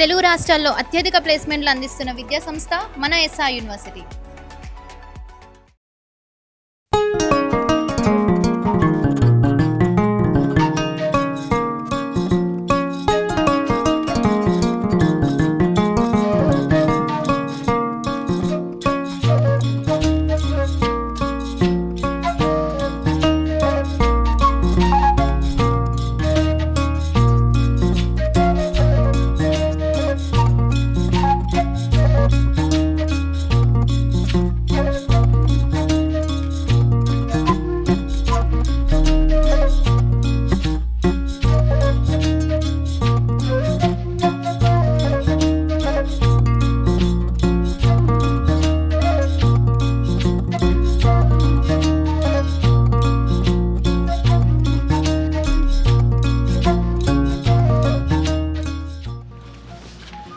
తెలుగు రాష్ట్రాల్లో అత్యధిక ప్లేస్మెంట్లు అందిస్తున్న విద్యాసంస్థ మన ఎస్ఆర్ యూనివర్సిటీ.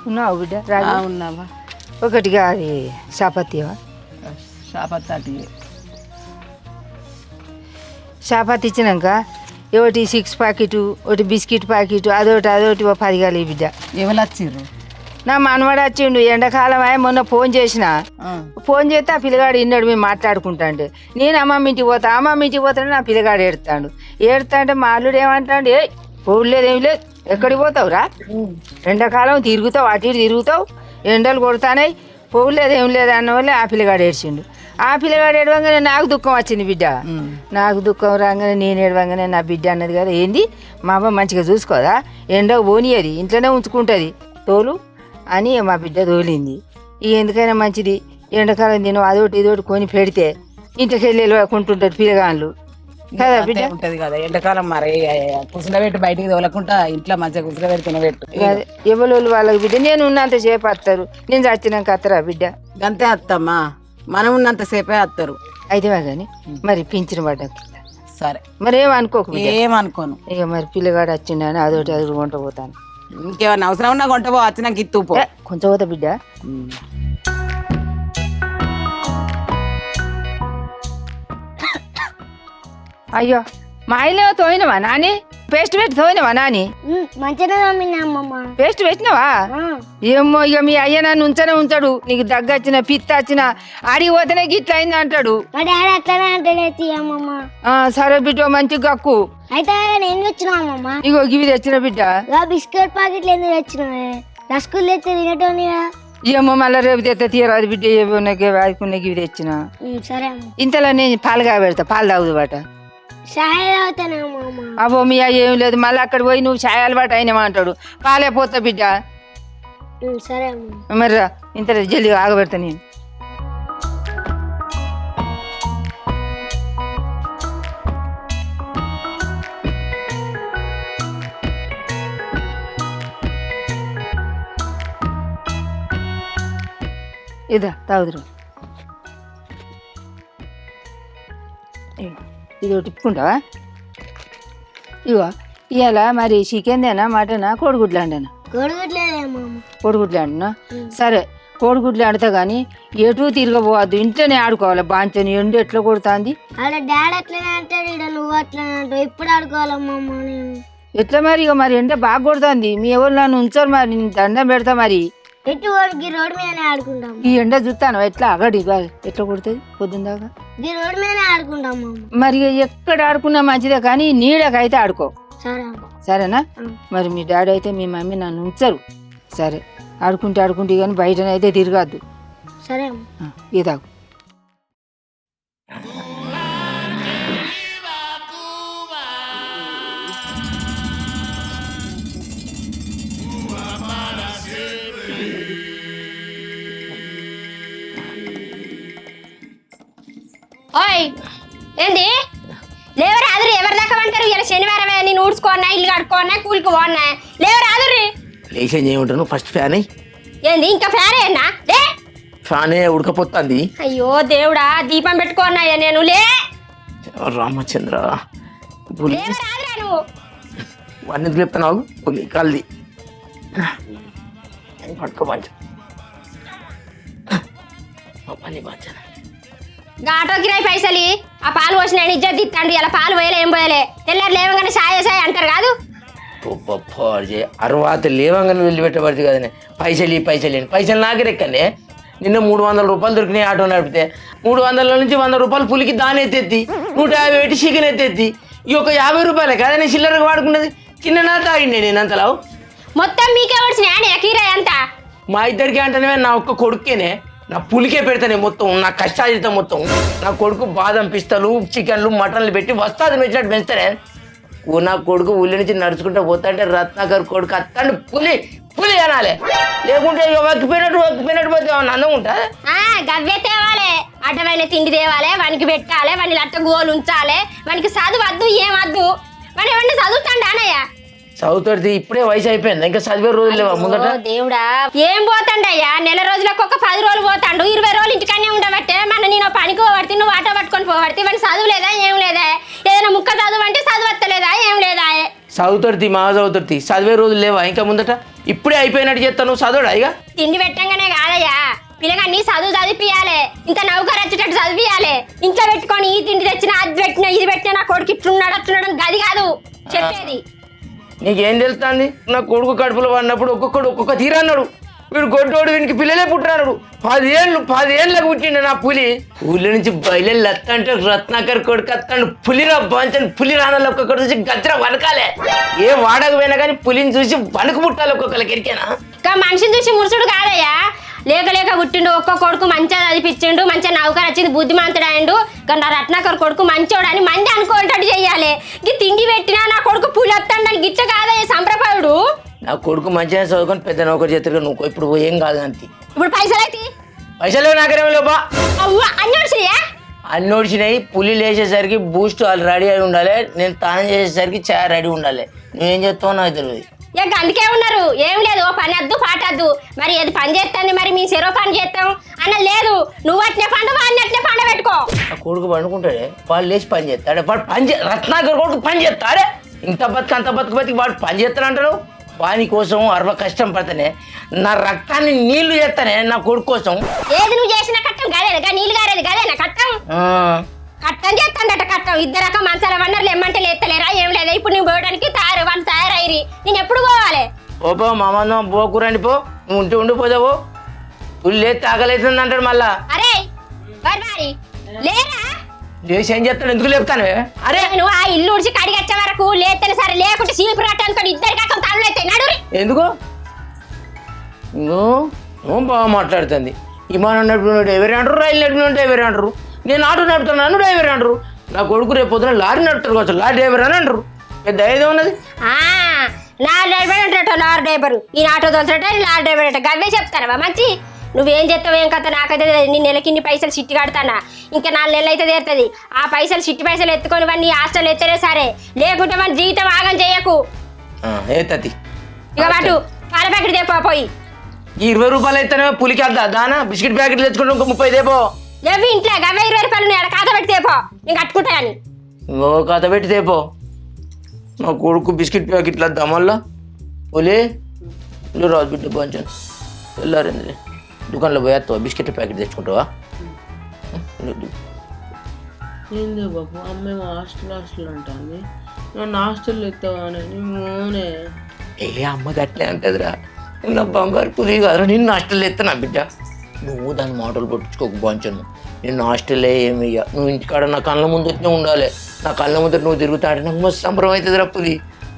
ఉన్నావు బిడ్డ రాజు? ఉన్నావా? ఒకటిగా అది చాపత్తివా? చాపత్తి చాపత్తి ఇచ్చినాక ఒకటి 6 ప్యాకెట్, ఒకటి బిస్కెట్ ప్యాకెట్, అదొకటి 10 కాలి బిడ్డ. ఎవరు వచ్చిర్రు? నా మనవాడు వచ్చిండు. ఎండాకాలం అయ్యి మొన్న ఫోన్ చేసిన. ఫోన్ చేస్తే ఆ పిల్లగాడు ఇన్నాడు, మేము మాట్లాడుకుంటా అంటే నేను అమ్మమ్మ ఇంటికి పోతాను. నా పిల్లగాడు ఏడుతాడు అంటే మా అల్లుడు ఏమంటాడు, ఏ పోలేదు ఏం లేదు, ఎక్కడికి పోతావురా, ఎండాకాలం తిరుగుతావు, అటు ఇటు తిరుగుతావు, ఎండలు కొడతానాయి, పోలేదు ఏం లేదు అన్న వల్లే ఆ పిల్లగాడు ఏడ్చిండు. ఆ పిల్లగాడు ఏడవంగానే నాకు దుఃఖం వచ్చింది బిడ్డ. నాకు దుఃఖం రాగానే నేను ఏడవంగానే నా బిడ్డ అన్నది కదా, ఏంది మా అమ్మ మంచిగా చూసుకోదా, ఎండకు పోనీయది, ఇంట్లోనే ఉంచుకుంటుంది తోలు అని మా బిడ్డ తోలింది. ఇక ఎందుకైనా మంచిది, ఎండాకాలం తిను అదొకటి ఇదొకటి కొని పెడితే ఇంట్లోకి వెళ్ళి వెళ్ళకుంటుంటారు పిల్లగాళ్ళు కదా బిడ్డ. ఉంటది కదా ఎండాకాలం, మరి కుసలబెట్టి బయటికి తోలకుండా ఇంట్లో మంచిగా కుసలబెట్టి తినబెట్టు. ఎవరు వాళ్ళకి బిడ్డ, నేను ఉన్నంత సేపు వస్తారు, నేను చచ్చినాక వస్తారా బిడ్డ? అంతే అత్తమ్మా, మనం ఉన్నంతసేపే వస్తారు. అయితే కానీ మరి పింఛను పడ్డ సరే, మరి ఏమనుకోకు, ఏమనుకోను. ఇక మరి పిల్లగాడు వచ్చిండని అదొకటి కొంట పోతాను. ఇంకేమన్నా అవసరం ఉన్నా కొంట పో, వచ్చినాక ఇత్తు పో. కొంచెం పోతా బిడ్డ. అయ్యో మా ఇల్లు తోయినవా నాని? పేస్ట్ పెట్టి తోయినవా నాని? పేస్ట్ పెట్టినవా? ఏమో ఇక మీ అయ్య నన్ను ఉంచడు, నీకు దగ్గొచ్చిన పిత్త వచ్చిన ఆడికి పోతేనే గిట్ల అయింది అంటాడు. సరే బిడ్డ మంచి గక్కు. అయితే నేను తెచ్చినామమ్మా, ఇగో గివి తెచ్చిన బిడ్డ. బిస్కెట్ ప్యాకెట్లు ఎందుకు తెచ్చినావే? రస్కులు తెస్తే తినటోనివా? ఏమో మళ్ళీ రేపు తెస్తే తీరాదు బిడ్డ, ఏవో వాడుకునే గివి తెచ్చిన. సరే ఇంతలో నేను పాలుగా పెడతా, పాలు తాగుదు బాట. చాయ్ తాగుతానమ్మా. అబ్బో మీ అయ్య ఏం లేదు, మళ్ళీ అక్కడ పోయి నువ్వు చాయ్ అలవాటు అయినావా అంటాడు. పాలే పోతా బిడ్డ. సరే మరి రా, ఇంత జల్దీ ఆగబెడతా నేను. ఇదా తాగుదురు. ఇది ఒకటి తిప్పుకుంటావా? ఇగో ఇవాళ మరి చికెన్దేనా, మటనా, కోడిగుడ్లు అండనా? కోడిగుడ్లు అంటున్నా. సరే కోడిగుడ్లు ఆడతా కానీ ఎటు తిరగబోవద్దు, ఇంట్లోనే ఆడుకోవాలి. బాంచని ఎండు ఎట్లా కొడుతుంది. డాడీ అట్లనే అంటాడు, నువ్వు అట్లనే అంటావు, ఎప్పుడు ఆడుకోవాలమ్మా? ఎట్లా మరి? ఇక మరి ఎండ బాగా కొడుతుంది, మీ ఎవరు నన్ను ఉంచారు, మరి నేను దండం పెడతా. మరి ఎటు రోడ్డు మీదనే ఆడుకుంటాం. ఈ ఎండ చూస్తాను ఎట్లా అగడి ఎట్లా కొడుతుంది పొద్దున్న దాకా. రోడ్డు మీదనే ఆడుకుంటాం. మరి ఎక్కడ ఆడుకున్నా మంచిదే కానీ నీడకైతే ఆడుకో, సరేనా? మరి మీ డాడీ అయితే మీ మమ్మీ నన్ను ఉంచరు. సరే ఆడుకుంటే కానీ బయటనైతే తిరగద్దు. సరే ఇదాకు. ఓయ్ ఏంది లేవరాదురి, ఎవరి దాకా అంటారు? ఇలా శనివారమే, నేను ఊడ్చుకోన్నా, ఇల్లు కడుకోన్నా, కూలికి పోన్నా, లేవరాదురి. లేచి చేయమంటాను, ఫస్ట్ ఫ్యాన్ ఏంది ఇంకా ఫ్యాన్ అయినా? లే, ఫ్యానే ఉడకపోతుంది. అయ్యో దేవుడా, దీపం పెట్టుకోన్నాయా నేను. లే రామచంద్ర, లేవరాదురా నువ్వు. వాడిని చెప్తాను కల్ది పట్టుకో మంచి పని మంచి ఆటో కిరాయి పైసలు ఆ పాలు పోసిన ఇజ్జత్ ఇస్తాండు. ఇలా పాలు పోయలే ఏం పోయలే, తెల్లారు లేవగానే సాయ అంటారు కాదు. అరవాత లేవంగానే వెళ్ళిపెట్టబడుతుంది కదనే పైసలు నాకెరెక్కనే నిన్న 300 రూపాయలు దొరికినాయి ఆటో నడిపితే 300 నుంచి 100 రూపాయలు పులికి దాని ఎత్తెత్తి 150 పెట్టి చికెన్ ఎత్తెత్తి ఈ ఒక 50 రూపాయలే కదా నేను చిల్లరగా వాడుకున్నది చిన్న తాగిండే నేను అంతలా మొత్తం మీకే వచ్చినాయా కిరాయి అంతా మా ఇద్దరికి అంటేనే నా ఒక్క కొడుకేనే నా పులికే పెడతానే మొత్తం నా కష్టాజితం మొత్తం నా కొడుకు బాదం పిస్తలు చికెన్లు మటన్లు పెట్టి వస్తాది మెచ్చినట్టు పెంచుతానే నా కొడుకు ఊళ్ళో నుంచి నడుచుకుంటూ పోతాంటే రత్నాకర్ కొడుకు అత్తాండి పులి అనాలి లేకుంటే ఇక వక్కిపోయినట్టు పోతే అన్నం ఉంటా గవ్వే తేవాలి అడ్డమైన తిండి తేవాలి వానికి పెట్టాలి వాని లట్ట గోలు ఉంచాలి వానికి చదువు వద్దు ఏమద్దు వాడు ఏమన్నా చదువుతాండి అన్నయ్య చదువుతాడు ఇప్పుడే వయసు అయిపోయింది ఇంకా చదివే రోజులు లేవా ముందట దేవుడా ఏం పోతాండి అయ్యా నెల రోజులకు ఒక 10 రోజులు పోతాండు 20 రోజులు ఇంటికనే ఉండబట్టే మన నేను పనికి పోబడితే నువ్వు ఆటో పట్టుకొని పోబడితే వాడి చదువు లేదా ఏం లేదా ఏదైనా ముక్క చదువు అంటే చదువు వస్తలేదా ఏం లేదా చదువుతాడు మా చదువుతాడు చదివే రోజులు లేవా ఇంకా ముందట ఇప్పుడే అయిపోయినట్టు చేస్తాను చదవడా ఇక తిండి పెట్టంగానే కాదయ్యా పిల్లగాన్ని చదువు చదివియాలి ఇంత నౌకరు వచ్చేటట్టు చదివియాలి ఇంట్లో పెట్టుకొని ఈ తిండి తెచ్చినా అది పెట్టినా ఇది పెట్టినా నా కొడుకు ఇట్లున్నాడు అట్లున్నాడు గది కాదు చెప్పేది నీకేం తెలుస్తుంది నా కొడుకు కడుపులో పడినప్పుడు ఒక్కొక్కడు ఒక్కొక్క తీరా అన్నాడు వీడు గొడ్డోడు వీనికి పిల్లలే పుట్టినాడు 10 ఏళ్ళకు పుట్టిండు నా పులి ఊళ్ళో నుంచి బయలు ఎత్తంటే రత్నాకర్ కొడుకు ఎత్తాడు పులిరా బాంచని పులి రానాలి ఒక్కొక్కటి చూసి గజ్జర వనకాలే ఏ వాడకపోయినా కానీ పులిని చూసి వణుకు పుట్టాలి ఒక్కొక్కరికి ఎరికేనా ఇంకా మనిషిని చూసి మురుసుడు కాదయ్యా లేక పుట్టిండు ఒక్క కొడుకు మంచిగా చదివిపించిండు మంచిగా నౌకరు వచ్చింది బుద్ధిమంతుడు అయిండు కానీ రత్నాకర్ కొడుకు మంచోడు అని మంది అనుకోవటట్టు చెయ్యాలి ఈ తిండి పెట్టినా నా కొడుకు పులి వస్తాడని గిట్ట కాదయ్యా సంప్రపాయుడు నా కొడుకు మంచిగా చదువుకొని పెద్ద నౌకరు చేతులు నువ్వు ఇప్పుడు ఏం కాదు అంతే ఇప్పుడు పైసలు నాకేమో లోపా అన్ని వచ్చినాయా అన్ని ఓడిచినాయి పులి లేచేసరికి బూస్ట్ వాళ్ళు రెడీ అయి ఉండాలి నేను తానం చేసేసరికి చాయ్ రెడీ ఉండాలి నువ్వేం చేస్తావు నాకు తెలియదు ఇక అందుకే ఉన్నారు ఏం లేదు ఓ పని వద్దు పాటద్దు మరి ఏది పని చేస్తుంది మరి మీ చెరో పని చేస్తాం అన్న లేదు నువ్వు అట్నే పండు వాడిని అట్నే పండ పెట్టుకో ఆ కొడుకు పండుకుంటాడే వాడు లేచి పని చేస్తాడే వాడు రత్నాకర్ కొడుకు పని చేస్తాడే ఇంత అంత బతికి వాడు పని చేస్తానంటాడు వాని కోసం కష్టం పడతానే నా రక్తాన్ని నీళ్లు చేస్తానే నా కొడుకు కోసం ఏది నువ్వు చేసిన కట్టం గదేనా నీళ్ళు గారేది గదేనా కట్టం కట్టం చేస్తాందట కట్టం ఇద్దరు రకం మంచాల వన్నర్లు ఏమంటే లేస్తలేరా ఏం లేదా ఇప్పుడు నువ్వు పోవడానికి వాళ్ళు తయారయ్యి నేను ఎప్పుడు పోవాలి ఓపో మామ పోకురండి పో నువ్వు ఉండిపోతావు పులి లేస్తే ఆకలిస్తుంది అంటాడు మళ్ళా అరే వారి లేరా లేచి ఏం చేస్తాడు ఎందుకు లేపుతాను అరే నువ్వు ఆ ఇల్లు ఉడిచి కడిగి వచ్చే వరకు లేస్తేనే సరే లేకుంటే సీపు రట్టానుకో ఇద్దరు కాక తనలు అయితే నడు ఎందుకు నువ్వు బాగా మాట్లాడుతుంది విమానం నడుపుతున్నాడు ఎవరు అంటారు రైలు నడుపుతుంటే ఎవరు అంటారు నేను ఆటో నడుపుతున్నాను డ్రైవర్ అంటారు నా కొడుకు రేపు పొద్దున లారీ నడుపుతారు కావచ్చు లారీ డ్రైవర్ అని అంటారు పెద్ద ఏదో ఉన్నది లారీ డ్రైవర్ అంటారట లారీ డ్రైవర్ ఈ ఆటో తోలుతారట లారీ డ్రైవర్ అంట గవ్వే చెప్తారా మంచి నువ్వేం చేస్తావు ఏం కథ నాకైతే నీ నెలకి ఇన్ని పైసలు చిట్టి కడతానా ఇంకా 4 నెలలు అయితే తీరుతుంది ఆ పైసలు చిట్టి పైసలు ఎత్తుకొని వాడిని హాస్టల్ ఎత్తనే సరే లేకుంటే మన జీవితం ఆగం చేయకు ఇక వాటు పాల ప్యాకెట్ తెపో పోయి 20 రూపాయలు అయితేనే పులికి వద్దా దానా బిస్కెట్ ప్యాకెట్ తెచ్చుకుంటే ఇంకో 30 దేపో లేవి ఇంట్లో గవ్వ 20 రూపాయలు నేను ఖాతా పెట్టి తేపో నేను కట్టుకుంటాను ఇంకో ఖాతా పెట్టి తేపో నా కొడుకు బిస్కెట్ ప్యాకెట్లు వద్దాం మళ్ళా పులి రాజు బిడ్డ పంచాను వెళ్ళారండి దుకాణంలో పోయేస్తావా బిస్కెట్ ప్యాకెట్ తెచ్చుకుంటావా ఏందే బాబు అమ్మేమో హాస్టల్ అంటుంది నన్ను హాస్టల్లో ఎత్తావానే నేనే ఏ అమ్మ గట్లే అంటదిరా నా బంగారు పులి కాదురా నిన్ను హాస్టల్లో ఎత్తా బిడ్డ నువ్వు దాని మాటలు పట్టించుకోకు బాంచను నిన్ను హాస్టల్లో ఏమి నువ్వు ఇంటికాడ నా కళ్ళ ముందు ఉండాలి నా కళ్ళ ముందు నువ్వు తిరుగుతాడు నాకు మస్తు సంబరం అవుతుందిరా పులి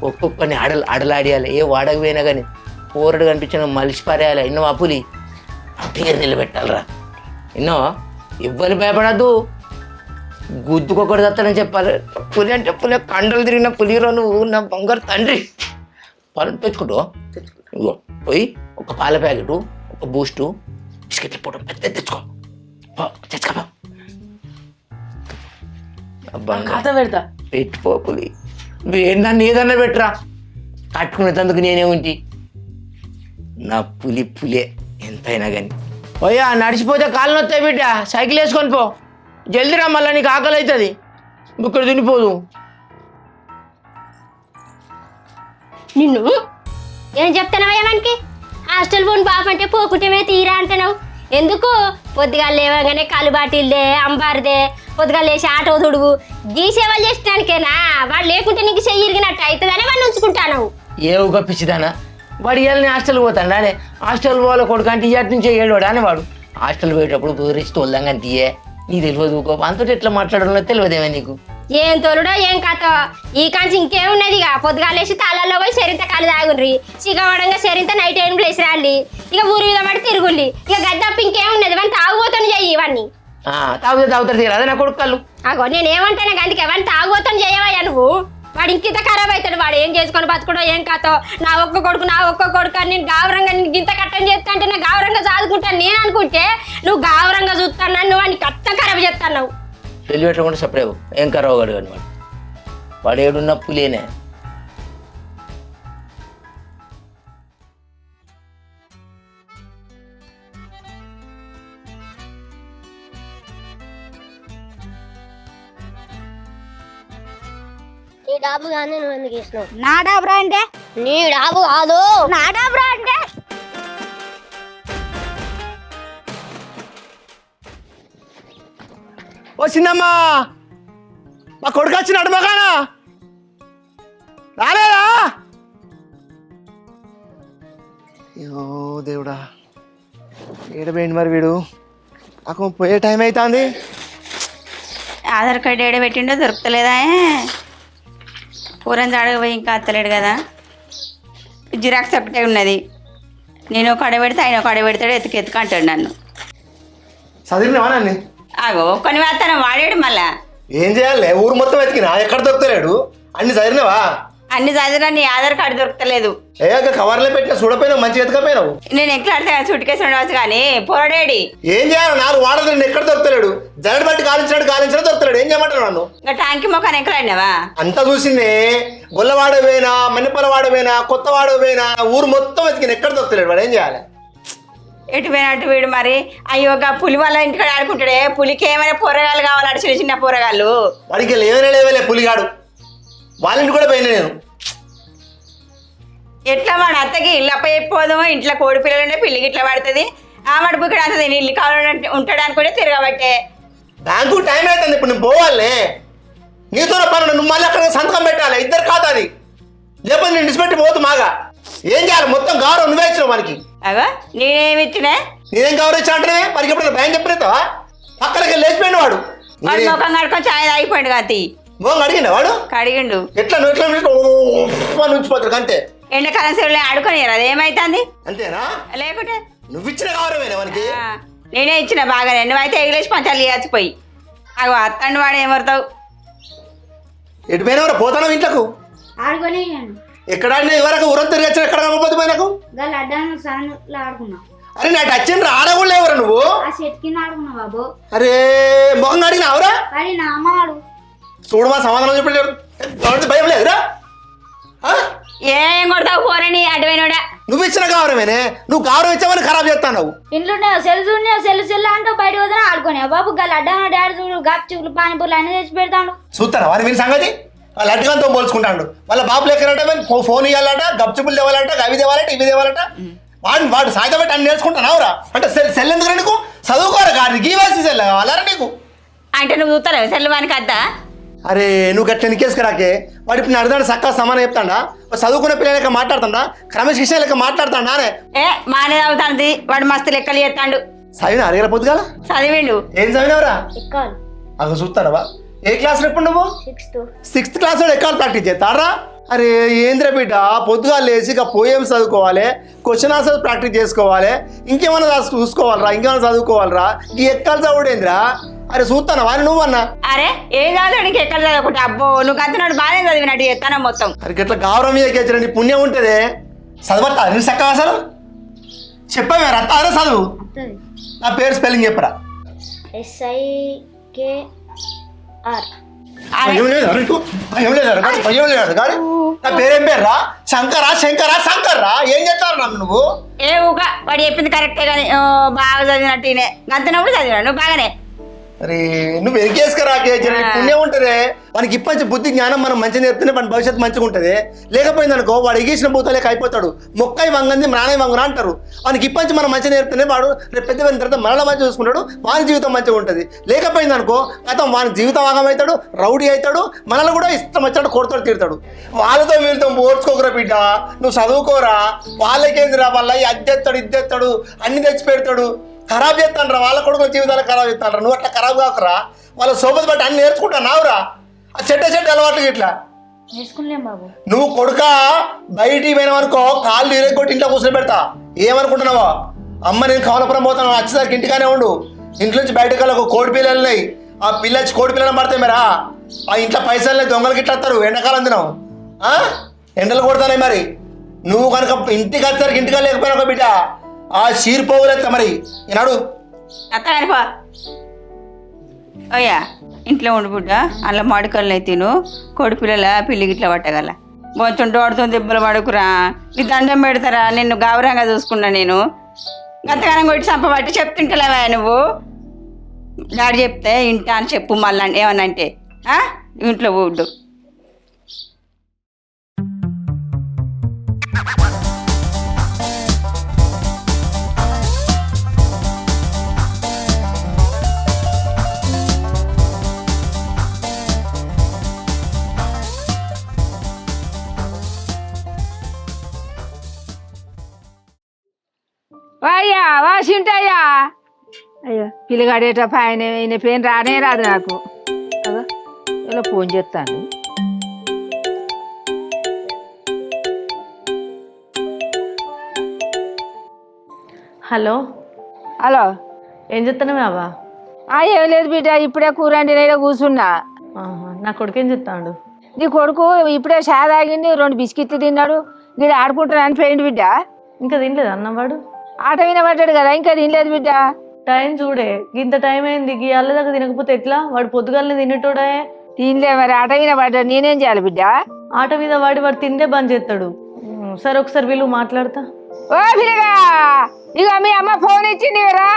ఒక్కొక్కరిని అడలాడియాలి ఏ వాడకపోయినా కానీ పోరడు కనిపించిన మలిసి పారేయాలి ఇన్నవా పులి పేరు నిలబెట్టాలరా ఎన్నో ఇవ్వని భయపడద్దు గుద్దుకొకటి తత్తనని చెప్పాలి పులి అంటే పులి కండలు తిరిగిన పులిరో నువ్వు నా బంగారు తండ్రి పాలు తెచ్చుకుంటావు ఇగో పోయి ఒక పాల ప్యాకెట్ ఒక బూస్టు బిస్కెట్లు పోవడం పెద్ద తెచ్చుకో తెచ్చుకో ఖాతా పెడతా పెట్టుకో పులి నువ్వు నన్ను ఏదన్నా పెట్టరా కట్టుకునేందుకు నేనే ఉంటి నా పులే ఎంతైనా కానీ పోయా నడిచిపోతే కాళ్ళు నొత్తాయి బిడ్డ సైకిల్ వేసుకొని పో జల్దీ రా మళ్ళీ నీకు ఆకలి అవుతుంది ఇక్కడ తినిపోదు నిన్ను ఏం చెప్తున్నావా మనకి హాస్టల్ పోను బాపంటే పోకుంటేమే తీరా అంటున్నావు ఎందుకు పొద్దుగా లేవగానే కాలు బాటిల్దే అంబార్దే పొద్దుగా లేచి ఆటో తుడుగు గీ సేవలు చేసడానికేనా వాడు లేకుంటే నీకు చెయ్యి ఇరిగినట్టు అవుతుందని వాడిని ఉంచుకుంటాను ఏ ఊగ పిచ్చిదానా వాడు ఇవ్వాలని హాస్టల్ పోతాడు అనే హాస్టల్ పోవాలి కొడుకు అంటే ఇయ్యాటి నుంచే ఏడవాడు అని వాడు హాస్టల్ పోయేటప్పుడు బెదిరించి తోలుదాం కానీ తీయే నీ తెలియదు అంతటా ఎట్లా మాట్లాడాలో తెలియదేమే నీకు ఏం తోలుడో ఏం కథ ఈ కాంచి ఇంకేమున్నది ఇక పొద్దుగాలేసి తాళాల్లో పోయి సరింత కాలు తాగుండ్రి చిగవడంగా సరింత నైట్ 8 ప్లేస్ రాలి ఇక ఊరి మీద పడి తిరుగుండి ఇక గద్దప్ప ఇంకేమున్నది వాడిని తాగుబోతని చెయ్యి ఇవన్నీ తాగుతారు తీరా అదే నా కొడుకు కళ్ళు అగో నేనేమంటాను అందుకే వాడిని తాగుబోతని చేయవయ్యా నువ్వు వాడు ఇంకింత ఖరాబ్ అవుతాడు వాడు ఏం చేసుకొని బతుకుడో ఏం కాతో నా ఒక్క కొడుకు అని నేను గావరంగా గింత కట్టని చేస్తా అంటే నా గావరంగా చదువుకుంటాను నేను అనుకుంటే నువ్వు గావరంగా చూస్తాను నువ్వు వాడిని కట్ట ఖరాబ్ చేస్తాను పెళ్లి పెట్టకుండా సపరేవు ఏం కరవగాడు కానీ వాడు ఏడున్న పులేనే నీ డాబు కానీ నువ్వు ఎందుకు వేసినావు? నా డాబరా అంటే నీ డాబు కాదు. నా డాబరా అంటే ఓ చిన్నమ్మా మా కొడుకు వచ్చినాడు మగానా రాలేదా? అయ్యో దేవుడా ఏడబోయింది మరి వీడు నాకు పోయే టైం అవుతుంది. ఆధార్ కార్డు ఏడ పెట్టిండో దొరుకుతలేదా పూరం జాడగా పోయి ఇంకా అత్తలేడు కదా జిరాక్స్ ఒకటే ఉన్నది నేను ఒక పెడితే ఆయన ఒక పెడతాడు ఎత్తుకు అంటాడు నన్ను చదివినావా నన్ను? ఆగో కొన్ని వేస్తాను వాడాడు మళ్ళా ఏం చేయాలి ఊరు మొత్తం వెతికినా ఎక్కడ దొరుకుతలేడు అన్ని చదివినావా? అన్ని చదివినా నీ ఆధార్ కార్డు దొరుకుతలేదు. ఏ కవర్లో పెట్టినా చూడపోయినావు మంచిగా ఎత్తుకపోయినావు. నేను ఎట్లాడితే సూట్కేసి ఉండవచ్చు కానీ పోరాడేడి ఏం చేయాలి 4 వాడలు నేను ఎక్కడ దొరుకుతలేడు జగడ్ బట్టి కాలించినట్టు దొరుకుతలేడు ఏం చేయమంటారు నన్ను? ఇంకా ట్యాంకి మొక్కని ఎక్కడాడినావా అంతా చూసింది గొల్లవాడ పోయినా మన్నెపల్ల వాడ పోయినా కొత్త వాడ పోయినా ఊరు మొత్తం వెతికిన ఎక్కడ దొరుకుతలేడు వాడు ఏం చేయాలి? ఎటు పోయినట్టు వీడు మరి అయ్యోగా పులి వాళ్ళ ఇంటికాడ ఆడుకుంటాడే పులికి ఏమైనా పోరగాళ్ళు కావాలంటే చిన్న చిన్న పోరగాళ్ళు వాడికి ఏమైనా లేవలే పులిగాడు వాళ్ళ ఇంటి కూడా పోయినా నేను. ఎట్లా వాడు అత్తకి ఇల్లు అప్ప చెప్పిపోదు ఇంట్లో కోడి పిల్లలుంటే పిల్లికి ఇట్లా పడుతుంది ఆమెడు బుక్కడ అంతది ఇల్లు కావాలంటే ఉంటాడు అనుకుంటే తిరగబట్టే బ్యాంకు టైం అవుతుంది ఇప్పుడు నేను పోవాలి నీతో పని నువ్వు మళ్ళీ అక్కడ సంతకం పెట్టాలి ఇద్దరు కాదు అది లేకపోతే నేను డిస్పెట్టి పోతు మాగా ఏం చేయాలి మొత్తం గౌరవం నువ్వే ఇచ్చినావు మనకి. అగో నేనేమి ఇచ్చినా నేనేం గౌరవం ఇచ్చా అంటే మనకి ఎప్పుడు బ్యాంక్ చెప్పినవా పక్కలకి లేచిపోయింది వాడు వాడు ముఖం కడుకొని ఛాయ్ తాగిపోయాడు కాతి మోగ అడిగిండా వాడు కడిగిండు ఎట్లా నువ్వు ఎట్లా నుంచిపోతారు అంతే ఎండాకాలం సేవలు ఆడుకొని అదేమైతుంది అంతేనా లేకుంటే నువ్వు ఇచ్చిన గౌరవమేనా మనకి? నేనే ఇచ్చిన బాగానే నువ్వైతే ఎగిలేసి పంచాలి ఇవ్వచ్చిపోయి అగో అత్తండి వాడు ఏమవుతావు ఎటు పోయినా పోతాను ఇంట్లోకు ఆడుకొని ఎక్కడ ఆడినా ఎవరకు ఊరం తిరిగి వచ్చిన ఎక్కడ కనకపోతే పోయినాకు అడ్డాను సాయంత్రం ఆడుకున్నా. అరే నాకు వచ్చిండ్రు ఆడకూడదు ఎవరు నువ్వు? ఆ చెట్టు కింద ఆడుకున్నా బాబు. అరే మొహం అడిగినావురా? అది నా అమ్మవాడు. చూడు మా సమాధానం చెప్పలేదు భయం లేదురా? ఏం కొడతావు పోరని అడ్డమైనోడా నువ్వు ఇచ్చిన గౌరవమేనే నువ్వు గౌరవం ఇచ్చావని ఖరాబ్ చేస్తాను. ఇంట్లో సెల్ అంటూ బయట వదిన ఆడుకునే బాబు గల అడ్డాను డాడీ చూడు గప్చులు పానీపూర్లు అన్ని తెచ్చి పెడతాడు. చూస్తాను వారి మీరు సంగతి వాళ్ళ అడ్డగాంతో పోల్చుకుంటాడు వాళ్ళ బాబు లెక్కనట ఫోన్ ఇవ్వాలట గప్చుపులు తేవాలట అవి తేవాలట ఇవి తేవాలట వాడు సాయంత్రం పెట్టి అన్ని నేర్చుకుంటానావురా అంటే సెల్ ఎందుకు నీకు చదువుకోరా గాడికి గీవాల్సి సెల్ కావాలరా నీకు అంటే నువ్వు చూస్తలేవు సెల్ వానికి అద్దా అరే నువ్వు గట్ల నికేసుకురాకే వాడు ఇప్పుడు అర్థాడు చక్కగా సమానం చెప్తాడా చదువుకునే పిల్లల లెక్క మాట్లాడుతాడా క్రమశిక్షణ లెక్క మాట్లాడుతాడా అనే మానే అవుతాంది వాడు మస్తు లెక్కలు చేస్తాడు చదివినా అడిగిన పొద్దుగా చదివిండు ఏం చదివినవరా అక్కడ చూస్తానవా ఏ క్లాస్ ఎప్పుడు నువ్వు 6th క్లాస్ వాడు ఎక్కాలి ప్రాక్టీస్ చేస్తారా అరే ఏంద్ర బిడ్డ పొద్దుగా లేచి ఇక పోయేమ్స్ చదువుకోవాలి క్వశ్చన్ ఆన్సర్స్ ప్రాక్టీస్ చేసుకోవాలి ఇంకేమైనా చూసుకోవాలరా ఇంకేమైనా చదువుకోవాలరా ఈ ఎక్కాలి చదువుడేంద్రా అరే చూస్తాను వారి నువ్వు అన్నా అరే ఏం చదవడానికి ఎక్కడ చదవకుంటే అబ్బో నువ్వు అంతనాడు బాగానే చదివినట్టు చేస్తాను మొత్తం అరే గట్లా గౌరవం మీదకి పుణ్యం ఉంటుంది చదవట్టా నీ చక్కగా అసలు చెప్పవే రత్తారా చదువు నా పేరు స్పెల్లింగ్ చెప్పరా SIKR. నా పేరేం పేర్రా శంకరా శంకర్రా ఏం చేస్తారు నన్ను నువ్వు ఏ ఊగా వాడు చెప్పింది కరెక్టే కానీ బాగా చదివినట్టునే గంతనప్పుడు చదివినాడు నువ్వు బాగానే అరే నువ్వు వెనకేసుకురాకే జర పుణ్యం ఉంటుందే. మనకి ఇప్పటి బుద్ధి జ్ఞానం మనం మంచిగా నేర్పితే మన భవిష్యత్తు మంచిగా ఉంటుంది. లేకపోయింది అనుకో వాడు ఎగేసిన భూతాలేక అయిపోతాడు. మొక్కై వంగంది నాణ్య వంగున అంటారు. వానికి ఇప్పటి మనం మంచిగా నేర్పితేనే వాడు రేపు పెద్ద తర్వాత మనలో మంచిగా చూసుకుంటాడు, వాని జీవితం మంచిగా ఉంటుంది. లేకపోయింది అనుకో గతం వాని జీవితం ఆగమవుతాడు, రౌడీ అవుతాడు, మనల్ని కూడా ఇష్టం వచ్చాడు కొడతాడు తీరుతాడు. వాళ్ళతో వీళ్ళతో ఓడ్చుకోకరా బిడ్డ, నువ్వు చదువుకోరా. వాళ్ళకేందిరా వాళ్ళ అద్దెత్తాడు ఇద్దెత్తాడు అన్ని తెచ్చి పెడతాడు, ఖరాబ్ చేస్తాను రా. వాళ్ళ కొడుకు జీవితాలు ఖరాబ్ చేస్తాను రా. నువ్వు అట్లా ఖరాబ్ కాకురా. వాళ్ళ సోబత్ బట్టి అన్ని నేర్చుకుంటానావురా. ఆ చెడ్డ అలవాట్లు ఇట్లా నేర్చుకున్నాం బాబు. నువ్వు కొడుక బయటికి పోయినావనుకో కాళ్ళు ఇరగొట్టి ఇంట్లో కూర్చొని పెడతా. ఏమనుకుంటున్నావా? అమ్మ నేను కమలపురం పోతాను, వచ్చేసరికి ఇంటికానే ఉండు. ఇంట్లో నుంచి బయటకు వెళ్ళి ఒక కోడి పిల్లలు ఉన్నాయి. ఆ పిల్ల వచ్చి కోడి పిల్లలు పడతాయి మరా. ఆ ఇంట్లో పైసలు దొంగలకి ఇట్లా వస్తారు. ఎండాకాలం తినావు, ఎండలు కొడతానే. మరి నువ్వు కనుక ఇంటికి వచ్చేసరికి ఇంటికా లేకపోయినా ఒక బిడ్డ ఆ చీరిపోగలేస్తా. మరి ఈనాడు అత్తగారిపా అయ్యా ఇంట్లో ఉండు బిడ్డ. అలా మాడికల్ని తిను, కోడి పిల్లల పిల్లి గిట్ల పట్టగల. కొంచెం డోడుతో దెబ్బలు పడుకురా. నీ దండం పెడతారా? నిన్ను గౌరవంగా చూసుకున్నా. నేను గంతగానం కొట్టి చంపబట్టి చెప్తుంటలేవా నువ్వు? డాడీ చెప్తే ఇంటా అని చెప్పు. మళ్ళీ ఏమన్నా అంటే ఇంట్లో ఉండు. అయ్యా వాసింటయ్యా. అయ్యో పిల్లగాడేట ఆయన పేరు రానే రాదు నాకు. అదో ఇలా ఫోన్ చేస్తాను. హలో హలో, ఏం చెప్తున్నావు బాబా? ఏం లేదు బిడ్డ, ఇప్పుడే కూరండి నేను కూర్చున్నా. నా కొడుకు ఏం చెప్తాడు? నీ కొడుకు ఇప్పుడే షా తాగింది, 2 బిస్కెట్లు తిన్నాడు. మీరు ఆడుకుంటానని పోయింది బిడ్డ. ఇంకా తినలేదు అన్నవాడు? ఆట వినబడ్డాడు కదా, ఇంకా తినలేదు బిడ్డ. టైం చూడే, ఇంత టైం అయింది. ఈ అల్లదాకా తినకపోతే ఎట్లా? వాడు పొద్దుగాలనే తినేటోడే. తినలే మరి, ఆట వినబడ్డాడు. నేనేం చేయాలి బిడ్డ? ఆట మీద వాడు తిండే బంద్ చేస్తాడు. సరే ఒకసారి వీళ్ళు మాట్లాడతా. ఓ పిల్లగా, ఇక మీ అమ్మ ఫోన్ ఇచ్చింది రా.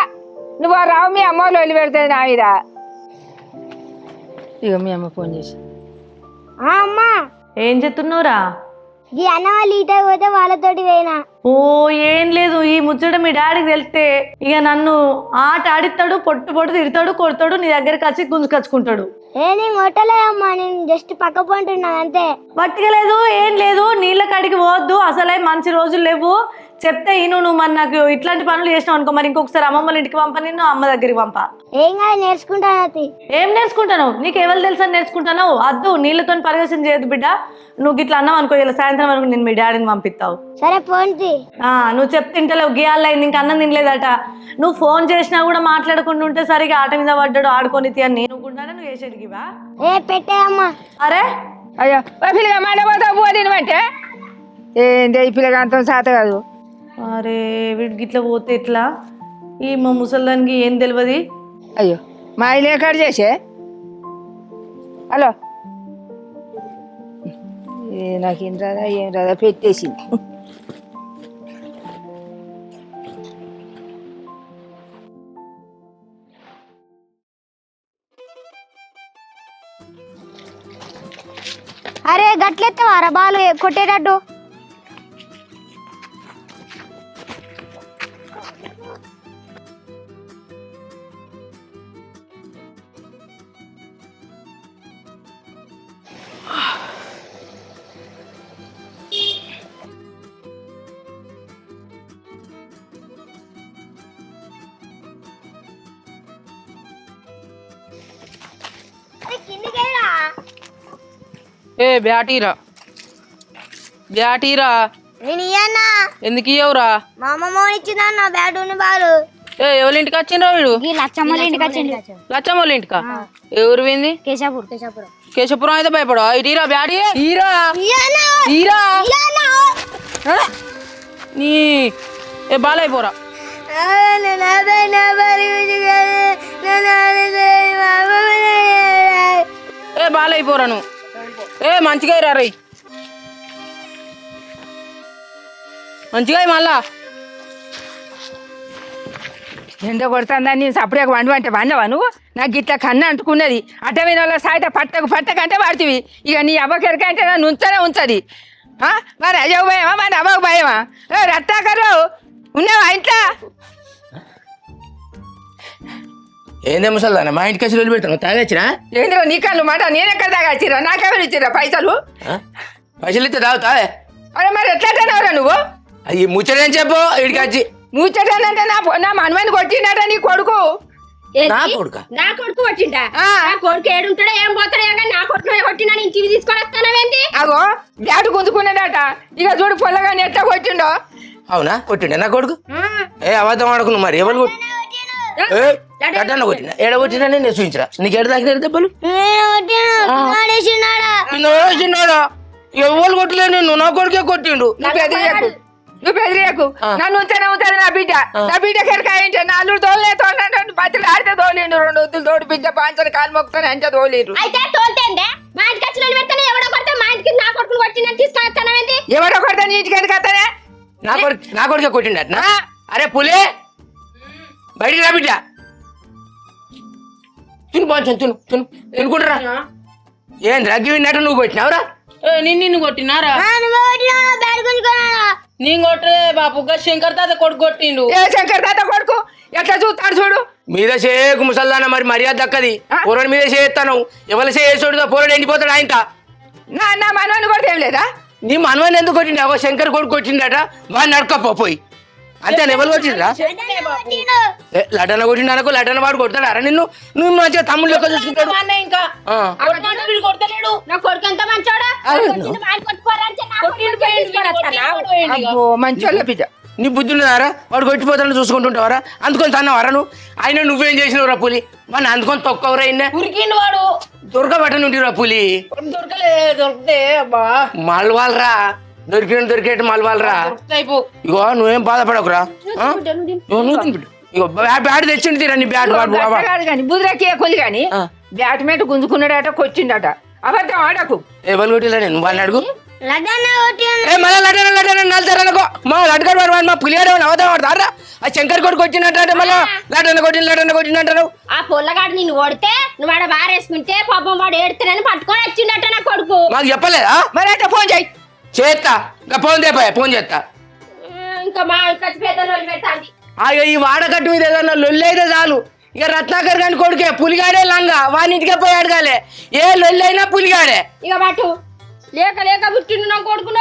నువ్వు రావు, మీ అమ్మ వాళ్ళు పెడుతుంది నా మీద. ఇక మీ అమ్మ ఫోన్ చేసి అమ్మా ఏం చెప్తున్నావురా? ఈ అన్న వాళ్ళు ఈట పోతే వాళ్ళతోటి పోయినా. ఓ ఏం లేదు, ఈ ముచ్చట మీ డాడీకి తెలిస్తే ఇక నన్ను ఆట ఆడిస్తాడు, పొట్టు తిడతాడు, కొడతాడు, నీ దగ్గరికి వచ్చి గుంజుకచ్చుకుంటాడు. నేను కొట్టలేదమ్మా, నేను జస్ట్ పక్క పంటున్నా అంతే. పట్టుకలేదు, ఏం లేదు. నీళ్ళ కాడికి పోవద్దు, అసలే మంచి రోజులు లేవు. చెప్తే నువ్వు మరి నాకు ఇట్లాంటి పనులు చేసినావు అనుకో, మరి ఇంకొకసారి అమ్మమ్మల ఇంటికి పంప, నిన్ను అమ్మ దగ్గరికి పంప. ఏం కాదు, నేర్చుకుంటాను. ఏం నేర్చుకుంటాను? నీకు ఎవరు తెలుసా నేర్చుకుంటాను? అద్దు, నీళ్ళతో పరివేశం చేయదు బిడ్డ. నువ్వు ఇట్లా అన్నావు అనుకో, ఇలా సాయంత్రం వరకు నేను మీ డాడీని పంపిస్తావు. సరే ఫోన్ నువ్వు చెప్తింటలేవు, గీయాలైంది, ఇంకా అన్నం తినలేదట. నువ్వు ఫోన్ చేసినా కూడా మాట్లాడకుండా ఉంటే సరిగా ఆట మీద పడ్డాడు, ఆడుకొని అని నేను కూడా నువ్వు వేసేడికివా? పెట్టేయమ్మా. అరే అయ్యో పిల్లగా మాడబోతావు పో తినమంటే ఏంటి ఈ పిల్లగా అంత సాత కాదు. అరే వీడికి ఇట్లా పోతే ఎట్లా? ఈ మా ముసల్దానికి ఏం తెలియదు. అయ్యో మా ఇల్లు ఎక్కడ చేసే. హలో, నాకేం రాదా ఏం రాదా పెట్టేసింది. అరే గట్లెత్తవారా బాలు కొట్టేటట్టు? ఏ బ్యాటీరా బ్యాటీరా. నేను ఇయ్యన్నా. ఎందుకు ఇయ్యవురా? మా అమ్మమ్మ ఇచ్చిందన్న బ్యాటుని బాలు. ఏ ఎవరి ఇంటికి వచ్చిండ్రా వీడు? లచ్చమ్మల ఇంటికి వచ్చింది. లచ్చమ్మల ఇంటికా? ఎవరు వింది? కేశపురం అయితే భయపడవా? ఇటీరా బ్యాటీ ఈరా ఈరా నీ ఏ బాలైపోరా. ఏ బాలైపోరా నువ్వు. ఏ మంచిగా రా రై, మంచిగా మళ్ళా ఎండ కొడుతుందని నేను సపరేట్గా వండు అంటే వండవా నువ్వు నాకు ఇట్లా కన్ను అంటుకున్నది అడ్డమైన వాళ్ళ సాయిత పట్టకంటే పడుతుంది ఇక నీ అవ్వకెరక అంటే నన్ను ఉంచది మరి అజవు భయమా మరి అవ్వకు భయమా రత్నాకరు ఉన్నావా ఇంట్లో ఏందే ముసల్దానా మా ఇంటికి వచ్చి పెడతాను తాగొచ్చినా ఏంద్రో నీ కళ్ళు మాట నేను ఎక్కడ తాగచ్చిరా నాకెవరు ఇచ్చిరా పైసలు పైసలు ఇస్తే తాగుతా అరే మరి ఎట్లా తిన్నావురా నువ్వు అది ముచ్చటేం చెప్పు ఇడికి వచ్చి ముచ్చటంటే నా మనమని కొట్టినట నీ కొడుకు ఏంటి? నా కొడుకా? నా కొడుకు కొట్టిండా ఆ. నా కొడుకు ఏడుంటాడో ఏం పోతాడో కానీ నా కొడుకు కొట్టినా ఇంటికి తీసుకొని వస్తానవేంటి అగో బ్యాటు గుంజుకున్నాడట ఇక చూడు పొల్లగాని ఎట్లా కొట్టిండో అవునా కొట్టిండే నా కొడుకు ఏ అబద్ధం ఆడుకున్నావు మరి ఎవరు కొట్టినా ఏడ కొట్టినా నేను చూపించరా నీకు ఎడ తాకిన దెబ్బలు చిన్నాడా ఎవరు కొట్టలేదు నేను నా కొడుకే కొట్టిండు నువ్వు బెదిరియకు నన్ను ఉంచనే ఉంటుంది నా బిడ్డ కెరకాయించే నా అల్లుడు తోలే తోలంటే బతులు ఆడితే తోలిండు 2 వద్దులు తోడు బిడ్డ పాంచని కాలు మొక్కుతాను అంచే తోలిండ్రు అయితే తోలుతేందే మా ఇంటికి వచ్చిన వాళ్ళు పెడతానే ఎవడో కొడితే మా ఇంటికి నా కొడుకుని కొట్టిన తీసుకొస్తానవేంటి ఎవరో కొడతా నీ ఇంటికి ఎందుకు వస్తానే నా కొడుకే కొట్టిండట అరే పులే బయటికి రా బిడ్డ తిను బాగా తినుకుంటారా ఏం రగ్గి విన్నట్టు నువ్వు కొట్టినావురా నిన్ను కొట్టినారా నేను కొట్టే బాపు శంకర్ తాత కొడుకు కొట్టిండు ఏ శంకర్ తాత కొడుకు ఎట్లా చూస్తాడు చూడు మీద చేయకు ముసల్దాన మరి మర్యాద దక్కది పొరడి మీద చేస్తాను ఎవరి చేసాడుగా పొరడు ఎండిపోతాడు ఆయన నా మనవని కొడితే ఏం లేదా నీ మనవని ఎందుకు కొట్టిండు అవో శంకర్ కొడుకు కొట్టిండట వాడిని నడకపోయి అంతే ఎవరు కొట్టిండ్రా లడ్డన కొట్టిండు అనుకో లడ్డన వాడు కొడతాడు అరే నువ్వు మంచిగా తమ్ముడు లెక్క చూసుకుంటాడు ఇంకా కొడతలేడు నా కొడుకు ఎంత మంచోడా అబ్బో మంచోళ్ళ బిడ్డ నీ బుద్ధి ఉన్నదారా వాడు కొట్టిపోతాను చూసుకుంటుంటావారా అందుకొని తన్నవారా నువ్వు ఆయన నువ్వేం చేసినవురా పులి వాడిని అందుకొని తొక్కవరా అయినా ఉరికిండు వాడు దొరకబట్ట నుండిరా పులి దొరికితే అబ్బా మలవాలరా దొరికేట మలవాలరా ఇగో నువ్వేం బాధపడకురా ఇగో బ్యాట్ తెచ్చిండు తీరా నీ బ్యాట్ కాదు కానీ బుదిరాకి కొలి కానీ బ్యాట్ మీద గుంజుకున్నాడట కొచ్చిండట అబద్ధం ఆడకు ఎవరు కొట్టిలా నేను వాళ్ళని అడుగు లడ్డన్న కొట్టిండు. ఏ మళ్ళీ లడ్డన నలుతారనుకో మా లడ్డగాడు వాడు మా పులిగాడు అవదాం వాడతారా ఆ శంకర్ కొడుకు వచ్చినట్టు మళ్ళీ లడ్డన కొట్టినట్టు ఆ పొల్లగాడు నిన్ను కొడితే నువ్వు ఆడ బారేసుకుంటే పాపం వాడు ఏడుతానని పట్టుకొని వచ్చిండట నా కొడుకు మాకు చెప్పలేదా మరి అంటే ఫోన్ చేయి చేస్తా ఇంకా ఫోన్ తెపోయా ఫోన్ చేస్తా ఇంకా మా ఇంకా పెద్ద రోజు పెట్టండి ఈ వాడకట్టు మీద ఏదన్నా లొల్లి అయితే చాలు ఇక రత్నాకర్ గాని కొడుకే పులిగాడే లంగా వాని ఇంటికే పోయి అడగాలి ఏ లొల్లి అయినా పులిగాడే ఇక పట్టు లేక పుట్టిండు నా కొడుకు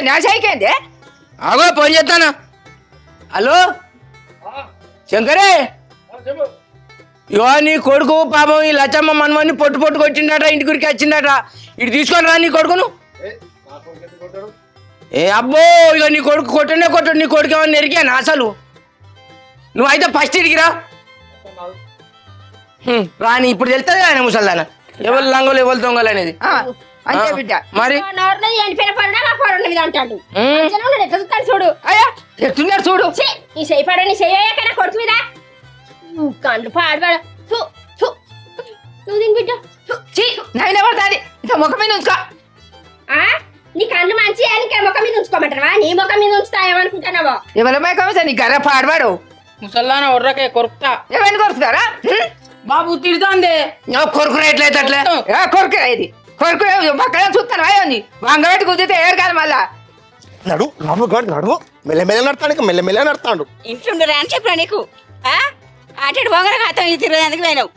నా సైకేందే ఆగో ఫోన్ చేస్తాను హలో శంకరే ఇగో నీ కొడుకు పాపం ఈ లచ్చమ్మ మనవన్ని పొట్టు కొట్టిండట ఇంటి గురికి వచ్చిండట ఇటు తీసుకొని రా నీ కొడుకును ఏ అబ్బో ఇక నీ కొడుకు కొట్టడు నీ కొడుకు ఏమన్నా నెరిగాను అసలు నువ్వైతే ఫస్ట్ ఇడికి రాని ఇప్పుడు తెలుస్తుంది ఆయన ముసల్దాన ఎవరు లంగలు ఎవరు దొంగలు అనేది అంతే బిడ్డ మరి ఎండిపోయిన పడినా నా పొరల మీద అంటాడు ఎట్లా చూడు అయ్యా ఎట్టున్నారు చూడు నీ చేయి పడ నీ చెయ్యకైనా కొడుకు మీద కళ్ళు పాడబడ నువ్వు దీని బిడ్డ నాయన పడుతుంది ఇంకా ముఖం మీద ఉంచుకో నీ కళ్ళు మంచి నీకే ముఖం మీద ఉంచుకోమంటావా నీ ముఖం మీద ఉంచుతా ఏమనుకుంటున్నావో ఎవరి ముఖం నీ గర్ర పాడవాడు ముసల్లాన ఒర్రకే కొరుకుతా ఎవరిని కొరుకుతారా బాబు తిడుతాందే కొరుకురా ఎట్లయితే అట్లే కొరుకురా ఇది కొరుకురా పక్కన చూస్తాను అయ్యింది వంగబెట్టి కుదిరితే ఏడు కాదు మళ్ళా నడు మెల్లమెల్ల నడతాడు మెల్లమెల్ల నడతాడు ఇంట్లో అని చెప్పినా నీకు అటు బొంగర ఖాతం తిరగదు ఎందుకు పోయినావు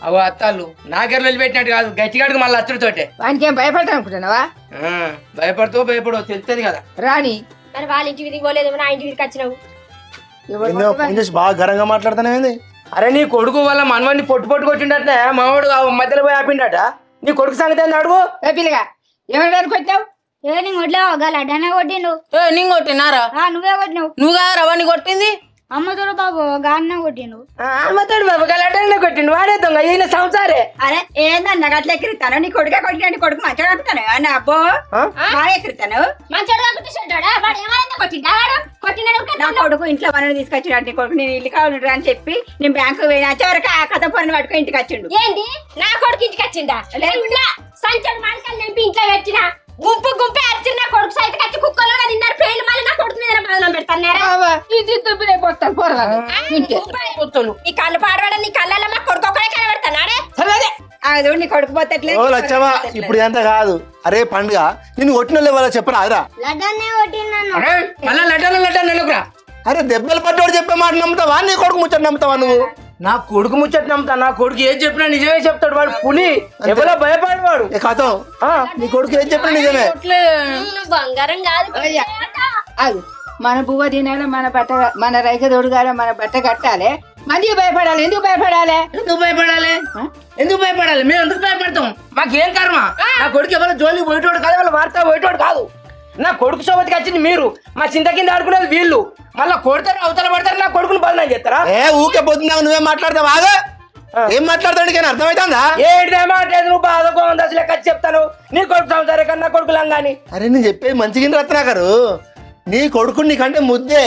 అవో అత్తాళ్ళు నాకెర్లు పెట్టినట్టు కాదు గట్టిగాడికి మళ్ళీ అచ్చుడితోటే వానికి ఏం భయపడతాను అనుకుంటున్నావా భయపడో తెలుస్తుంది కదా రాని మరి వాళ్ళ ఇంటి వీధికి పోలేదు నా ఇంటి వీధికి వచ్చినావు ఫోన్ చేసి బాగా గరంగా మాట్లాడుతానేది అరే నీ కొడుకు వల్ల మనవాడిని పొట్టు కొట్టిండట మావాడు మధ్యలో పోయి ఆపిండట నీ కొడుకు సంగతి ఏంది అడుగు ఏ పిల్లగా ఏమడానికి వచ్చావు నీ కొట్లేవా లడ్డనే కొట్టిండు నేను కొట్టినారా నువ్వే కొట్టినావు నువ్వు కాదు రవాణి కొట్టింది అమ్మతోడు బాబు గాన్న కొట్టిండు అమ్మతాడు బాబు గలటనే కొట్టిండు వాడే దొంగ ఈయన సంసారే అరే ఏందన్న గట్ల ఎక్కిరిస్తాను నీ కొడుకే కొట్టినా నీ కొడుకు మంచిగా అనుకుంటాను అన్న అబ్బో బాగా ఎక్కిరిస్తాను మంచోడు కాకుండా చెడ్డోడా వాడు ఏమైనా కొట్టిండా వాడు కొట్టినాడు నా కొడుకు ఇంట్లో పనులు తీసుకొచ్చినాడు నీ కొడుకు నేను ఇల్లు కావాలి అని చెప్పి నేను బ్యాంకు పోయినా చివరికి ఆ కథ పనులు పట్టుకుని ఇంటికి వచ్చిండు ఏంది నా కొడుకు ఇంటికి వచ్చిందా సంచడు మానకాలు నింపి ఇంట్లో పెట్టినా గుంపు గుంపే వచ్చి నా కొడుకు సైతం వచ్చి కుక్కలు తిన్నారు పేర్లు మళ్ళీ నా కొడుకు మీద బదనం పెడతారు నీ కళ్ళు పాడవాడ నీ కళ్ళల్లో మా కొడుకు ఒక్కడే కనబడతానాడే అది నీ కొడుకు పోతట్లే ఓ లచ్చవ్వ ఇప్పుడు ఎంత కాదు. అరే పండుగ నిన్ను కొట్టిన వాళ్ళ చెప్పరా అరా? లడ్డన్నే కొట్టినాను. మళ్ళా లడ్డా అరే దెబ్బలు పడ్డోడు చెప్పే మాట నమ్ముతావా? నీ కొడుకు ముచ్చట నమ్ముతావా నువ్వు? నా కొడుకు ముచ్చట నమ్ముతా. నా కొడుకు ఏం చెప్పినా నిజమే చెప్తాడు. వాడు పులి, ఎవరో భయపడవాడు. ఏ కథం నీ కొడుకు ఏం చెప్పినా నిజమే. బంగారం కాదు మన బువ్వ తినాలి, మన రైక తోడుగాల, మన బట్ట కట్టాలి. మందికి భయపడాలి. ఎందుకు భయపడాలి? ఎందుకు భయపడాలి? మేము ఎందుకు భయపడతాం? మాకేం కర్మ? నా కొడుకు ఎవరో జోలికి పోయేటోడు కాదు, వాళ్ళ వార్త పోయేటోడు కాదు. నా కొడుకు సోబతికి వచ్చింది మీరు, మా చింత కింద ఆడుకునేది వీళ్ళు. మళ్ళీ కొడతారు, అవతల పడతారు, నా కొడుకుని బదనాం చేస్తారా? ఊకే పోతున్నావు నువ్వేం మాట్లాడతావు? ఆగా ఏం మాట్లాడతాడు కానీ అర్థమవుతుందా? ఏంటి మాట్లాడేది? నువ్వు బాధకో దశ లెక్క చెప్తాను. నీ కొడుకు సంసారే కన్నా కొడుకు లంగాని. అరే నేను చెప్పేది మంచిగా రత్నాకరు. నీ కొడుకు నీకంటే ముద్దే,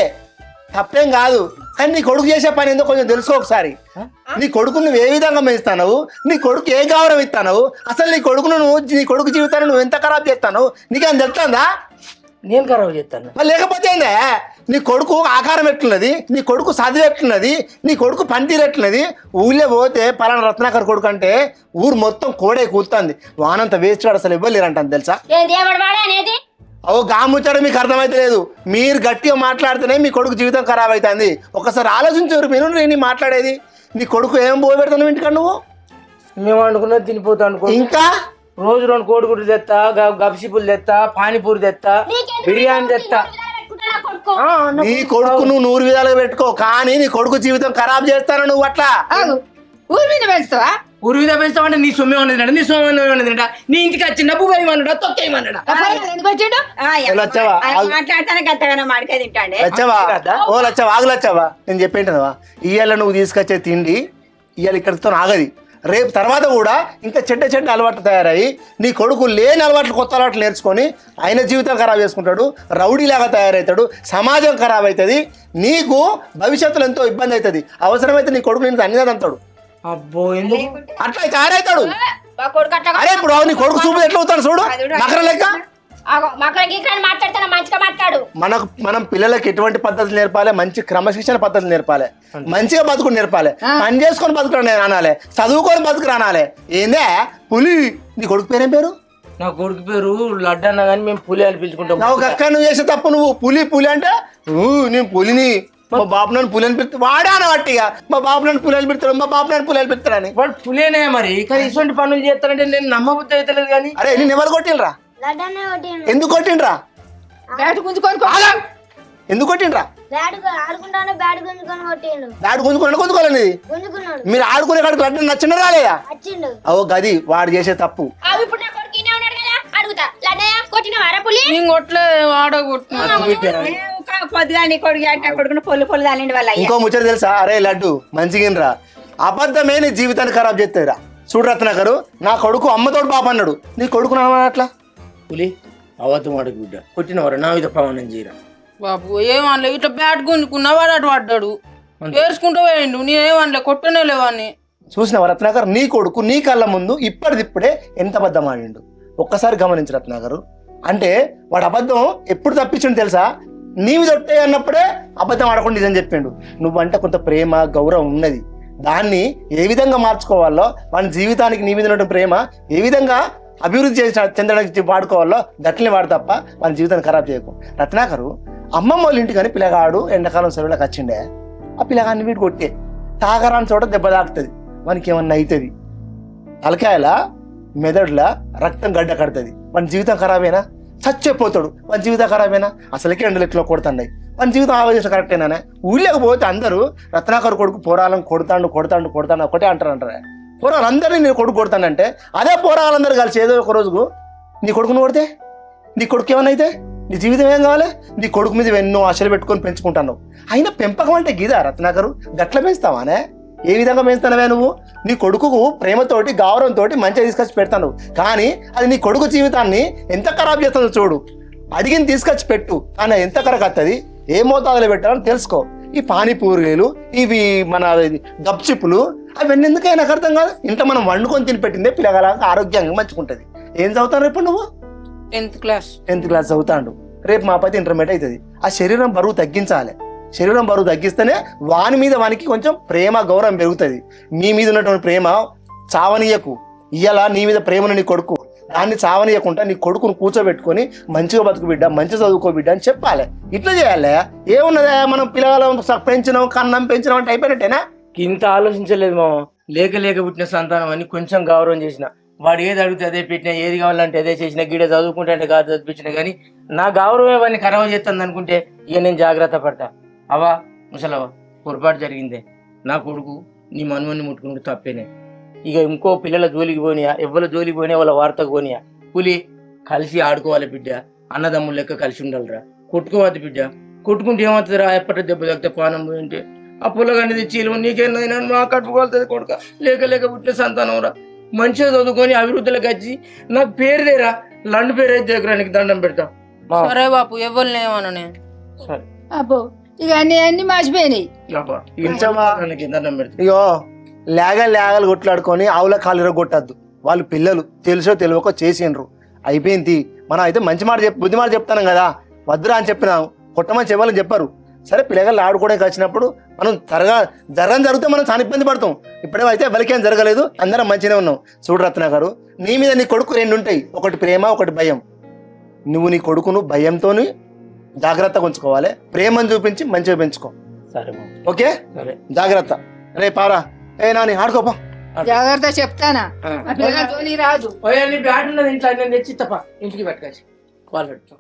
తప్పేం కాదు. కానీ నీ కొడుకు చేసే పని ఏందో కొంచెం తెలుసుకో ఒకసారి. నీ కొడుకు నువ్వు ఏ విధంగా పెంచుతావు? నీ కొడుకు ఏ గౌరవం ఇస్తావు? అసలు నీ కొడుకును నీ కొడుకు జీవితాన్ని నువ్వు ఎంత ఖరాబ్ చేస్తావు? నీకేం తెలుస్తుందా? నేను ఖరాబ్ చేస్తాను. మరి లేకపోతే ఏందే? నీ కొడుకు ఆకారం ఎట్లున్నది, నీ కొడుకు చదువు ఎట్లున్నది, నీ కొడుకు పనితీరు ఎట్లున్నది. ఊళ్ళో పోతే పలానా రత్నాకర్ కొడుకు అంటే ఊరు మొత్తం కోడే కూతుంది. వానంత వేస్ట్ వాడు అసలు ఇవ్వలేరంటాను తెలుసా? అనేది ఓ గాముచ్చాడు మీకు అర్థమైతే లేదు. మీరు గట్టిగా మాట్లాడితేనే మీ కొడుకు జీవితం ఖరాబ్ అవుతుంది. ఒకసారి ఆలోచించారు మీరు. నేను మాట్లాడేది నీ కొడుకు ఏం పోయి పెడతాను ఇంటికా? నువ్వు మేము అనుకున్నది తినిపోతా అనుకో. ఇంకా రోజు 2 కోడిగుడ్లు తెస్తా, గప్సిపులు తెస్తా, పానీపూరి తెస్తా, బిర్యానీ తెస్తా. నీ కొడుకు నువ్వు 100 విధాలుగా పెట్టుకో, కానీ నీ కొడుకు జీవితం ఖరాబ్ చేస్తాను నువ్వు. అట్లా ఊరి మీద పెంచుతావా? ఊరి మీద పెంచుతావంటే నీ సొమ్మే ఉన్నది, నీ సొమ్మే ఉన్నది. నీ ఇంటికి వచ్చి డబ్బు వేయమన్నాడా, తొక్కేయమన్నాడా? ఎందుకు వచ్చాడు? లచ్చవా మాట్లాడతానే గంతగానో మాడికాయ తింటాండే. లచ్చవా ఓ లచ్చవా ఆగు లచ్చవా. నేను చెప్పేంటవా, ఇవాళ నువ్వు తీసుకొచ్చే తిండి ఇవాళ ఇక్కడితో ఆగది. రేపు తర్వాత కూడా ఇంకా చెడ్డ అలవాట్లు తయారయ్యి నీ కొడుకు లేని అలవాట్లు, కొత్త అలవాట్లు నేర్చుకొని ఆయన జీవితం ఖరాబ్ చేసుకుంటాడు, రౌడీలాగా తయారవుతాడు, సమాజం ఖరాబ్ అవుతుంది, నీకు భవిష్యత్తులో ఎంతో ఇబ్బంది అవుతుంది. అవసరమైతే నీ కొడుకు నేను అన్నిదా అంటాడు. అబ్బో ఎందుకు అట్లా తయారవుతాడు. అరే ఇప్పుడు నీ కొడుకు చూపు ఎట్లా అవుతాడు చూడు, మకర లెక్క. మనం పిల్లలకి ఎటువంటి పద్ధతులు నేర్పాలి? మంచి క్రమశిక్షణ పద్ధతులు నేర్పాలి, మంచిగా బతుకుని నేర్పాలి, పని చేసుకొని బతుకుని అనాలి, చదువుకొని బతుకుని అనాలి. ఏందే పులి? నీ కొడుకు పేరేం పేరు? నా కొడుకు పేరు లడ్డు అన్న కానీ మేము పులి అని పిలుచుకుంటాం. నువ్వు అక్క నువ్వు చేసే తప్పు. నువ్వు పులి అంటే నేను పులిని, మా బాబు నన్ను పులి అని పిలుస్తాడు. వాడా అనబట్టిగా మా బాబు నన్ను పులి అని పిలుస్తాడు, మా బాబు నన్ను పులి అని పిలుస్తాడని. వాడు పులేనే మరి. కానీ ఇటువంటి పనులు చేస్తానంటే నేను నమ్మబుద్ధి అవుతలేదు. కానీ అరే నేను ఎవరు కొట్టినరా? లడ్డన్నే కొట్టిండు. ఎందుకు కొట్టిండ్రా? బ్యాట్ గుంజుకొని ఎందుకు కొట్టిండ్రా? బ్యాట్ ఆడుకుంటానే బ్యాట్ గుంజుకొని కొట్టిండు. బ్యాట్ గుంజుకోవాలని గుంజుకున్నాడు. మీరు ఆడుకునే కాడికి లడ్డు నచ్చిన రాలేదా? వచ్చిండు. ఓ గది వాడు చేసే తప్పు. పొద్దుగా నీ కొడుకు అట్ట కొడుకుని పొల్లు దాని వల్ల ఇంకో ముచ్చట తెలుసా? అరే లడ్డు మంచిగినరా, అబద్ధమే నీ జీవితాన్ని ఖరాబ్ చేస్తాయిరా. చూడు రత్నాకరు, నా కొడుకు అమ్మతోడు పాప అన్నాడు, నీ కొడుకు అట్లా పులి అవతం వాడికి బిడ్డ కొట్టినవారు నా మీద ప్రమాణం చేయరా. బాబు ఏమనలే, ఇట్లా బ్యాట్ గుంజుకున్నా వాడు అటు పడ్డాడు, ఏడ్చుకుంటూ పోయిండు. నేనేమనలే, కొట్టనే లేవని. చూసినావా రత్నాకర్, నీ కొడుకు నీ కళ్ళ ముందు ఇప్పటిదిప్పుడే ఎంత అబద్ధం ఆడిండు. ఒక్కసారి గమనించు రత్నాకరు. అంటే వాడు అబద్ధం ఎప్పుడు తప్పించుండు తెలుసా? నీ మీద ఒట్టే అన్నప్పుడే అబద్ధం ఆడకుండా నిజం చెప్పిండు. నువ్వంటే కొంత ప్రేమ గౌరవం ఉన్నది, దాన్ని ఏ విధంగా మార్చుకోవాలో, వాడి జీవితానికి నీ మీద ఉన్న ప్రేమ ఏ విధంగా అభివృద్ధి చెందడానికి వాడుకోవాలో గట్లనే వాడు తప్ప వాడి జీవితాన్ని ఖరాబ్ చేయకు. రత్నాకరు అమ్మమ్మ వాళ్ళ ఇంటికి కానీ పిల్లగాడు ఎండాకాలం సెలవులకు వచ్చిండే, ఆ పిల్లగాన్ని వీడు కొట్టే తాగరాని చోట దెబ్బ తాకుతుంది, వానికి ఏమన్నా అవుతుంది, తలకాయల మెదడుల రక్తం గడ్డ కడుతుంది, వాడి జీవితం ఖరాబేనా? చచ్చిపోతాడు, వాడి జీవితం ఖరాబేనా? అసలుకే 2 లక్షలు కొడుతున్నాయి, వాడి జీవితం ఆలోచించడం కరెక్టేనా? ఊళ్ళోకి పోతే అందరూ రత్నాకర్ కొడుకు పోరాలను కొడతాడు ఒకటే అంటారు. పోరాలు అందరినీ నీ కొడుకు కొడతానంటే అదే పోరాలందరూ కలిసి ఏదో ఒక రోజుకు నీ కొడుకును కొడితే నీ కొడుకు ఏమన్నా అయితే నీ జీవితం ఏం కావాలి? నీ కొడుకు మీద ఎన్నో ఆశలు పెట్టుకొని పెంచుకుంటాను. అయినా పెంపకం అంటే గీదా రత్నాకరు? గట్ల పెంచుతావానే? ఏ విధంగా పెంచుతానవే నువ్వు? నీ కొడుకుకు ప్రేమతోటి గౌరవంతో మంచిగా తీసుకొచ్చి పెడతాను, కానీ అది నీ కొడుకు జీవితాన్ని ఎంత ఖరాబ్ చేస్తుందో చూడు. అడిగిన తీసుకొచ్చి పెట్టు, కానీ ఎంత కరెక్ట్ వస్తుంది, ఏ మోతాదులో పెట్టాలని తెలుసుకో. ఈ పానీపూరీలు, ఇవి మన గప్చిప్పులు, అవన్నీ ఎందుకైనా నాకు అర్థం కాదు. ఇంట్లో మనం వండుకొని తిని పెట్టిందే పిల్లగాల ఆరోగ్యంగా మంచుకుంటుంది. ఏం చదువుతాను ఇప్పుడు నువ్వు? 10th క్లాస్ 10th క్లాస్ చదువుతాడు. రేపు మా పైతే ఇంటర్మీడియట్ అవుతుంది. ఆ శరీరం బరువు తగ్గించాలి. శరీరం బరువు తగ్గిస్తేనే వాని మీద వానికి కొంచెం ప్రేమ గౌరవం పెరుగుతుంది. నీ మీద ఉన్నటువంటి ప్రేమ చావనీయకు. ఇయ్యాల నీ మీద ప్రేమను నీ కొడుకు, దాన్ని చావనీయకుండా నీ కొడుకును కూర్చోబెట్టుకొని మంచిగా బతుకు బిడ్డ, మంచిగా చదువుకో బిడ్డ అని చెప్పాలి. ఇట్లా చేయాలి. ఏమున్నదా మనం పిల్లగాళ్ళం పెంచినాం, కన్నం పెంచినాం అంటే అయిపోయినట్టేనా? ఇంత ఆలోచించలేదు మామ. లేక పుట్టిన సంతానం అని కొంచెం గౌరవం చేసిన. వాడు ఏది అడిగితే అదే పెట్టినా, ఏది కావాలంటే అదే చేసిన, గిడ చదువుకుంటే అంటే కాదు చదివించిన. కానీ నా గౌరవం వాడిని ఖరాబ్ చేస్తుంది అనుకుంటే ఇక నేను జాగ్రత్త పడతా. అవా ముసలవా, పొరపాటు జరిగిందే. నా కొడుకు నీ మనుమని ముట్టుకుంటూ తప్పేనే. ఇక ఇంకో పిల్లల జోలికి పోనియా, ఎవరి జోలికి పోనియా, వాళ్ళ వార్తకు పోనియా. పులి కలిసి ఆడుకోవాలి బిడ్డ, అన్నదమ్ములు లెక్క కలిసి ఉండాలిరా. కొట్టుకోవద్దు బిడ్డ. కొట్టుకుంటే ఏమవుతుందిరా, ఎప్పటి దెబ్బ తగ్గితే పానం పోయింటే ఆ పుల్లగండి తెచ్చి నీకేందైనా మా కట్టుకోవాలి కొడుక. లేక పుట్టిన సంతానం రా. మంచిగా చదువుకొని అభివృద్ధిలోకి వచ్చి నాకు పేరు దేరా, లండ్ పేరు అయితే దగ్గర నీకు దండం పెడతా. సరే బాపు, ఎవరిని ఏమన్నా నేను. సరే అబ్బో ఇక అన్ని మర్చిపోయినాయి. దండం పెడతా. ఇగో లేగలు కొట్లాడుకొని ఆవుల కాలు కొట్టద్దు. వాళ్ళు పిల్లలు తెలుసో తెలియకో చేసిండ్రు, అయిపోయింది. మనం అయితే మంచి మాట బుద్ధి మాట చెప్తాను కదా, వద్దురా అని చెప్పినాం, కొట్టమని చెప్పాలని చెప్పారు. సరే పిల్లగాళ్ళు ఆడుకోవడానికి వచ్చినప్పుడు మనం జరిగితే మనం చాలా ఇబ్బంది పడతాం. ఇప్పుడేమైతే ఎవరికేం జరగలేదు, అందరం మంచిగానే ఉన్నాం. చూడు రత్న గారు, నీ మీద నీ కొడుకు 2 ఉంటాయి, ఒకటి ప్రేమ, ఒకటి భయం. నువ్వు నీ కొడుకును భయంతో జాగ్రత్తగా ఉంచుకోవాలి, ప్రేమను చూపించి మంచిగా పెంచుకో. సరే ఓకే, సరే జాగ్రత్త. రే పారా, ఏ నాని ఆడుకోపా. జాగ్రత్త చెప్తానా, రాదు. బ్యాట్ ఉన్నది ఇంట్లో, నేను తెచ్చి తప్ప ఇంటికి పట్టుకొచ్చి వాళ్ళు పెడతాం.